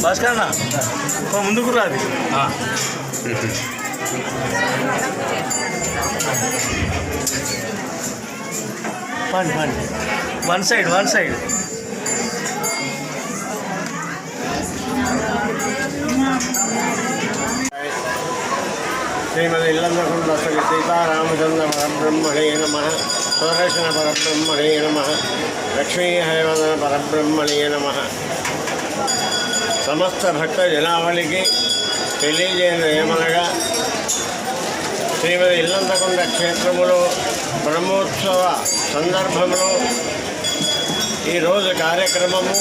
భాస్కర్ ముందుకు రాదు పండి వన్ సైడ్ శ్రీమద్ ఇల్లందకుంట్ల శ్రీ సీతారామచంద్ర పరబ్రహ్మణే నమః స్వదర్శన పరబ్రహ్మణే నమః లక్ష్మీ హరివదన పరబ్రహ్మణే నమః. సమస్త భక్త జనావళికి తెలియజేయన ఏమనగా శ్రీమద్ ఇల్లందకుంట్ల క్షేత్రములో బ్రహ్మోత్సవ సందర్భంలో ఈరోజు కార్యక్రమము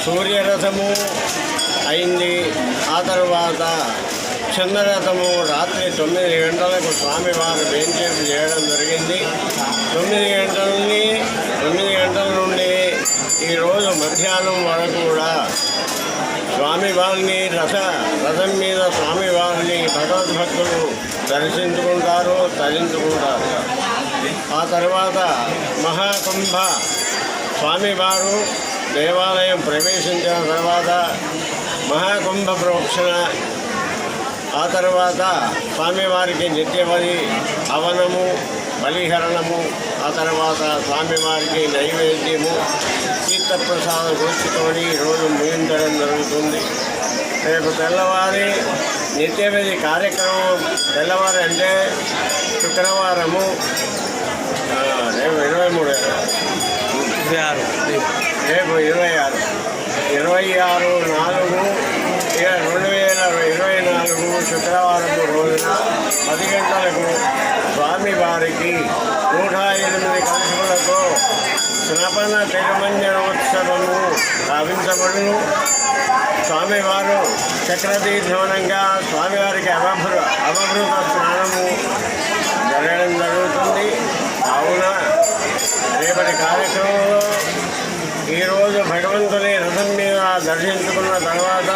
సూర్యరథము అయింది. ఆ తర్వాత చంద్రరథము రాత్రి 9 గంటలకు స్వామివారు వేంచేపు చేయడం జరిగింది. 9 గంటల నుండి ఈరోజు మధ్యాహ్నం వరకు కూడా స్వామివారిని రథం మీద స్వామివారిని భగవద్భక్తులు దర్శించుకుంటారు, తరించుకుంటారు. ఆ తర్వాత మహాకుంభ స్వామివారు దేవాలయం ప్రవేశించిన తర్వాత మహాకుంభ ప్రోక్షణ, ఆ తర్వాత స్వామివారికి నిత్యబలి హవనము, బలిహరణము, ఆ తర్వాత స్వామివారికి నైవేద్యము, తీర్థప్రసాద గోష్ఠితోని ఈరోజు ముగించడం జరుగుతుంది. రేపు తెల్లవారి నిత్యబలి కార్యక్రమం తెల్లవారి అంటే శుక్రవారము రేపు 23 రేపు 26/4/2024 శుక్రవారము రోజున 10 గంటలకు స్వామివారికి 108 కలశములతో స్నపన తిరుమంజనోత్సవము గావించబడును. స్వామివారు చక్రతీర్థవనంగా స్వామివారికి అవభృత స్నానము జరగడం జరుగుతుంది. కావున రేపటి కార్యక్రమంలో ఈరోజు భగవంతుని రథం మీద దర్శించుకున్న తర్వాత